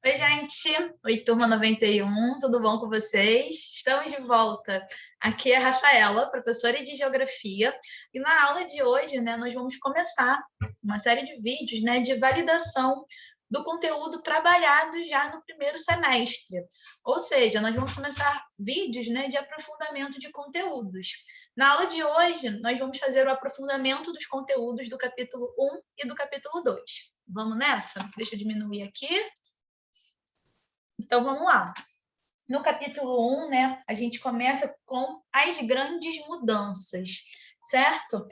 Oi, gente! Oi, turma 91, tudo bom com vocês? Estamos de volta. Aqui é a Rafaela, professora de Geografia, e na aula de hoje, nós vamos começar uma série de vídeos, de validação do conteúdo trabalhado já no primeiro semestre. Ou seja, nós vamos começar vídeos, de aprofundamento de conteúdos. Na aula de hoje, nós vamos fazer o aprofundamento dos conteúdos do capítulo 1 e do capítulo 2. Vamos nessa? Deixa eu diminuir aqui. Então, vamos lá. No capítulo 1, a gente começa com as grandes mudanças, certo?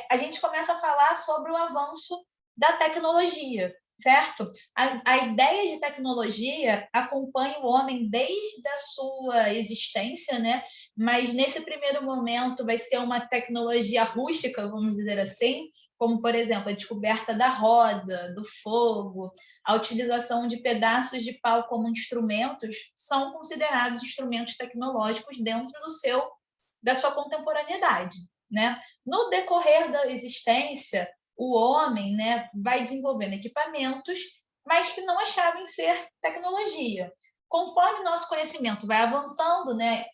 A gente começa a falar sobre o avanço da tecnologia, certo? A ideia de tecnologia acompanha o homem desde a sua existência, mas nesse primeiro momento vai ser uma tecnologia rústica, vamos dizer assim, como, por exemplo, a descoberta da roda, do fogo, a utilização de pedaços de pau como instrumentos, são considerados instrumentos tecnológicos dentro da sua contemporaneidade. No decorrer da existência, o homem vai desenvolvendo equipamentos, mas que não achavam ser tecnologia. Conforme nosso conhecimento vai avançando, a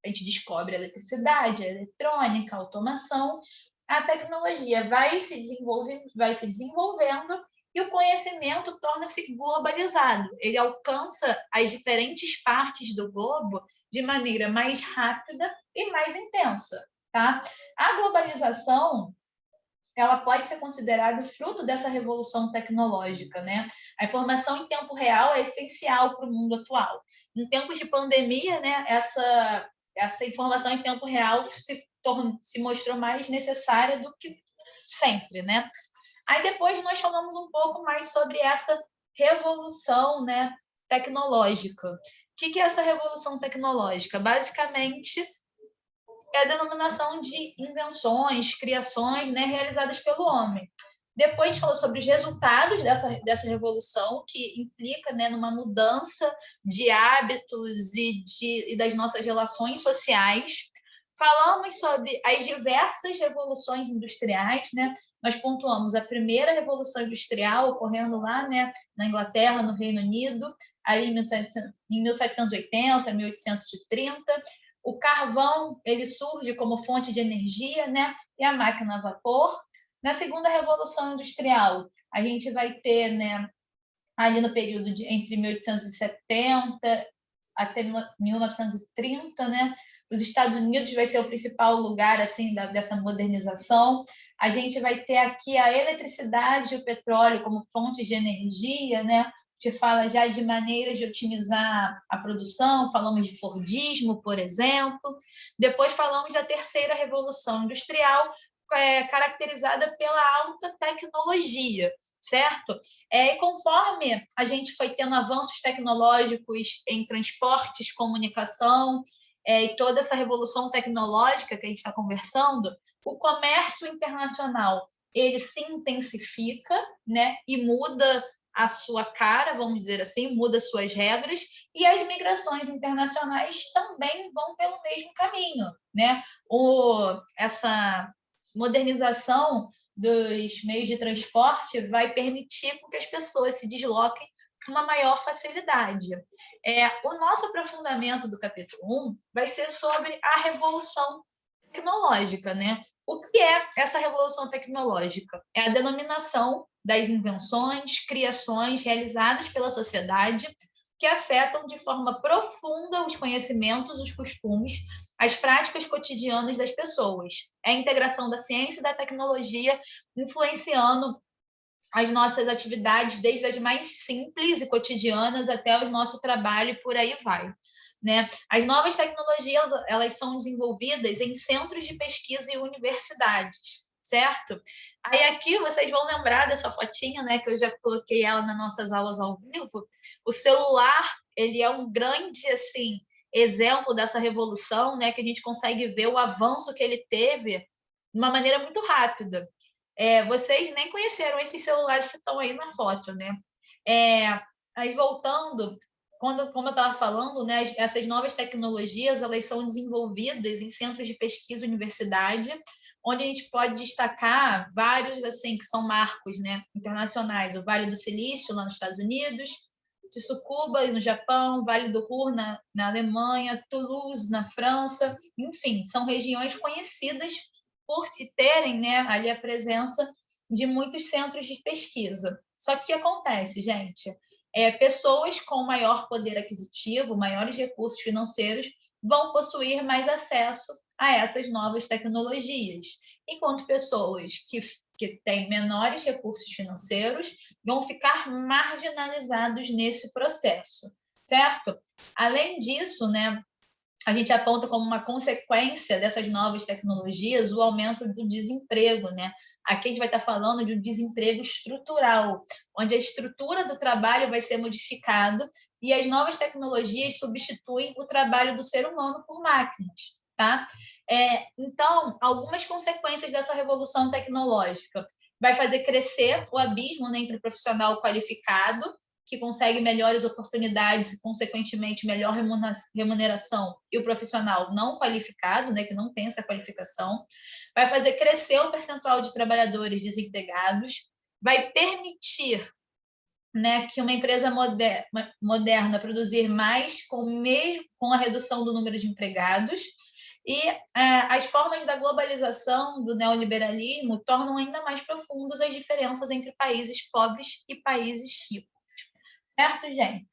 gente descobre a eletricidade, a eletrônica, a automação, a tecnologia vai se desenvolvendo e o conhecimento torna-se globalizado. Ele alcança as diferentes partes do globo de maneira mais rápida e mais intensa. Tá? A globalização ela pode ser considerada fruto dessa revolução tecnológica. A informação em tempo real é essencial para o mundo atual. Em tempos de pandemia, essa informação em tempo real se mostrou mais necessária do que sempre. Aí depois nós falamos um pouco mais sobre essa revolução tecnológica. O que é essa revolução tecnológica? Basicamente, é a denominação de invenções, criações realizadas pelo homem. Depois a gente falou sobre os resultados dessa revolução, que implica numa mudança de hábitos e das nossas relações sociais. Falamos sobre as diversas revoluções industriais, Nós pontuamos a primeira revolução industrial ocorrendo lá, na Inglaterra, no Reino Unido, ali em 1780, 1830. O carvão ele surge como fonte de energia, e a máquina a vapor. Na segunda revolução industrial, a gente vai ter, ali no período entre 1870 até 1930, os Estados Unidos vai ser o principal lugar assim dessa modernização. A gente vai ter aqui a eletricidade e o petróleo como fontes de energia, te fala já de maneiras de otimizar a produção, falamos de Fordismo, por exemplo. Depois falamos da terceira revolução industrial, caracterizada pela alta tecnologia, certo? E conforme a gente foi tendo avanços tecnológicos em transportes, comunicação, e toda essa revolução tecnológica que a gente está conversando, o comércio internacional ele se intensifica, e muda a sua cara, vamos dizer assim, muda suas regras, e as migrações internacionais também vão pelo mesmo caminho, essa modernização dos meios de transporte vai permitir que as pessoas se desloquem com uma maior facilidade. O nosso aprofundamento do capítulo 1 vai ser sobre a revolução tecnológica, O que é essa revolução tecnológica? É a denominação das invenções, criações realizadas pela sociedade que afetam de forma profunda os conhecimentos, os costumes, as práticas cotidianas das pessoas. É a integração da ciência e da tecnologia influenciando as nossas atividades, desde as mais simples e cotidianas até o nosso trabalho e por aí vai. As novas tecnologias elas são desenvolvidas em centros de pesquisa e universidades, certo? Aí aqui vocês vão lembrar dessa fotinha, que eu já coloquei ela nas nossas aulas ao vivo. O celular, ele é um grande assim exemplo dessa revolução, que a gente consegue ver o avanço que ele teve de uma maneira muito rápida. Vocês nem conheceram esses celulares que estão aí na foto, Mas voltando, como eu estava falando, essas novas tecnologias elas são desenvolvidas em centros de pesquisa e universidade, onde a gente pode destacar vários assim que são marcos internacionais, o Vale do Silício, lá nos Estados Unidos, Tsukuba, no Japão, Vale do Ruhr, na Alemanha, Toulouse, na França, enfim, são regiões conhecidas por terem, né, ali a presença de muitos centros de pesquisa. Só que o que acontece, gente? Pessoas com maior poder aquisitivo, maiores recursos financeiros, vão possuir mais acesso a essas novas tecnologias, enquanto pessoas que têm menores recursos financeiros vão ficar marginalizados nesse processo, certo? Além disso, né, a gente aponta como uma consequência dessas novas tecnologias o aumento do desemprego, né? Aqui a gente vai estar falando de um desemprego estrutural, onde a estrutura do trabalho vai ser modificada e as novas tecnologias substituem o trabalho do ser humano por máquinas, tá? Então, algumas consequências dessa revolução tecnológica vai fazer crescer o abismo, né, entre o profissional qualificado, que consegue melhores oportunidades e, consequentemente, melhor remuneração, e o profissional não qualificado, né, que não tem essa qualificação, vai fazer crescer o percentual de trabalhadores desempregados, vai permitir, né, que uma empresa moderna produzir mais com a redução do número de empregados, e as formas da globalização, do neoliberalismo, tornam ainda mais profundas as diferenças entre países pobres e países ricos. Certo, gente?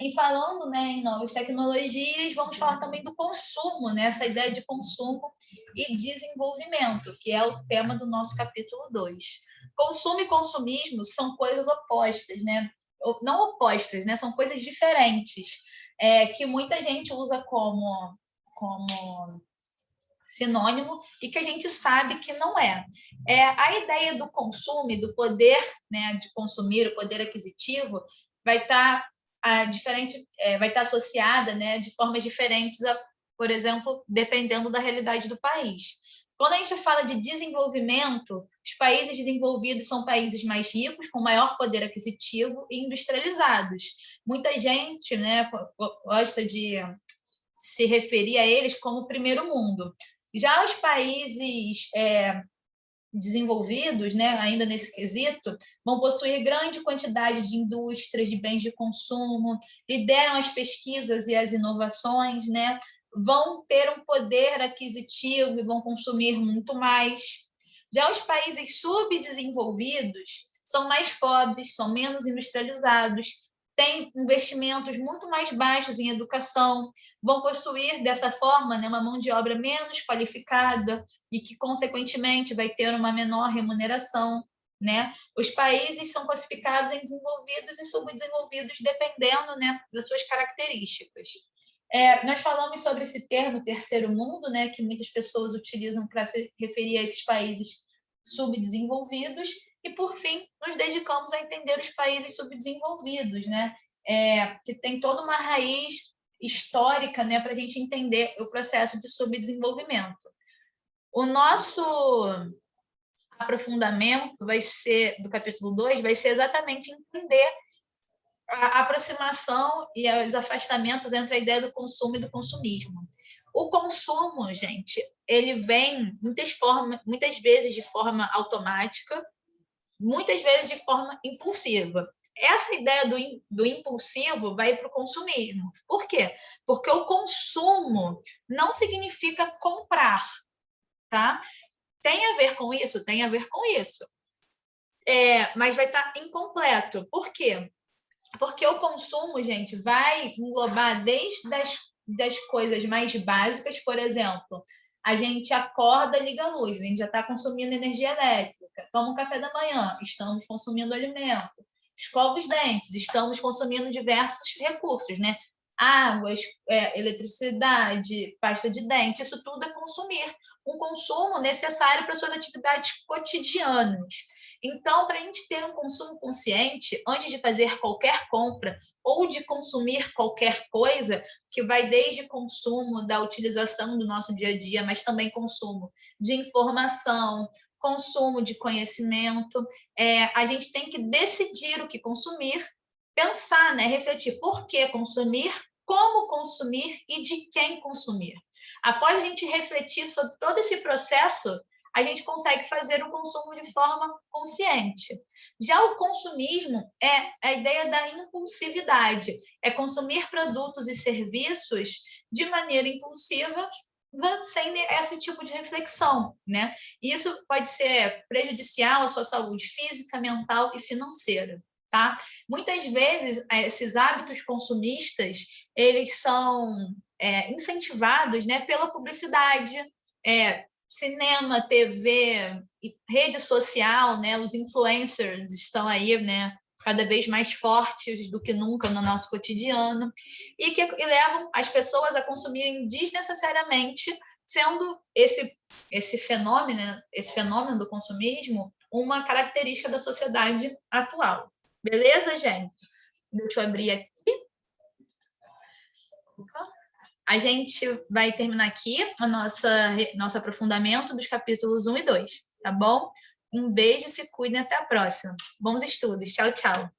E falando, né, em novas tecnologias, vamos falar também do consumo, né? Essa ideia de consumo e desenvolvimento, que é o tema do nosso capítulo 2. Consumo e consumismo são coisas opostas, né? Não opostas, né? São coisas diferentes, que muita gente usa como sinônimo e que a gente sabe que não é. A ideia do consumo e do poder, né, de consumir, o poder aquisitivo, vai estar vai estar associada, né, de formas diferentes, por exemplo, dependendo da realidade do país. Quando a gente fala de desenvolvimento, os países desenvolvidos são países mais ricos, com maior poder aquisitivo e industrializados. Muita gente, né, gosta de se referir a eles como primeiro mundo. Já os países desenvolvidos, né, ainda nesse quesito, vão possuir grande quantidade de indústrias, de bens de consumo, lideram as pesquisas e as inovações, né, vão ter um poder aquisitivo e vão consumir muito mais. Já os países subdesenvolvidos são mais pobres, são menos industrializados, têm investimentos muito mais baixos em educação, vão possuir, dessa forma, né, uma mão de obra menos qualificada e que, consequentemente, vai ter uma menor remuneração. Né? Os países são classificados em desenvolvidos e subdesenvolvidos, dependendo, né, das suas características. Nós falamos sobre esse termo terceiro mundo, né, que muitas pessoas utilizam para se referir a esses países subdesenvolvidos, e, por fim, nos dedicamos a entender os países subdesenvolvidos, né, que tem toda uma raiz histórica, né, para a gente entender o processo de subdesenvolvimento. O nosso aprofundamento vai ser, do capítulo 2, vai ser exatamente entender a aproximação e os afastamentos entre a ideia do consumo e do consumismo. O consumo, gente, ele vem muitas vezes de forma automática, muitas vezes de forma impulsiva. Essa ideia do impulsivo vai para o consumismo. Por quê? Porque o consumo não significa comprar, tá? Tem a ver com isso? Tem a ver com isso. Mas vai estar incompleto. Por quê? Porque o consumo, gente, vai englobar desde das coisas mais básicas, por exemplo, a gente acorda, liga a luz, a gente já está consumindo energia elétrica, toma um café da manhã, estamos consumindo alimento, escova os dentes, estamos consumindo diversos recursos, né? Águas, eletricidade, pasta de dente, isso tudo é consumir. Um consumo necessário para suas atividades cotidianas. Então, para a gente ter um consumo consciente, antes de fazer qualquer compra ou de consumir qualquer coisa, que vai desde consumo da utilização do nosso dia a dia, mas também consumo de informação, consumo de conhecimento, a gente tem que decidir o que consumir, pensar, né, refletir por que consumir, como consumir e de quem consumir. Após a gente refletir sobre todo esse processo, a gente consegue fazer o consumo de forma consciente. Já o consumismo é a ideia da impulsividade, é consumir produtos e serviços de maneira impulsiva, sem esse tipo de reflexão, né? Isso pode ser prejudicial à sua saúde física, mental e financeira, tá? Muitas vezes, esses hábitos consumistas, eles são incentivados, né, pela publicidade, cinema, TV, rede social, né? Os influencers estão aí, né, cada vez mais fortes do que nunca no nosso cotidiano, e levam as pessoas a consumirem desnecessariamente, sendo esse fenômeno do consumismo uma característica da sociedade atual. Beleza, gente? Deixa eu abrir aqui. A gente vai terminar aqui o nosso aprofundamento dos capítulos 1 e 2, tá bom? Um beijo, se cuidem, até a próxima. Bons estudos. Tchau, tchau.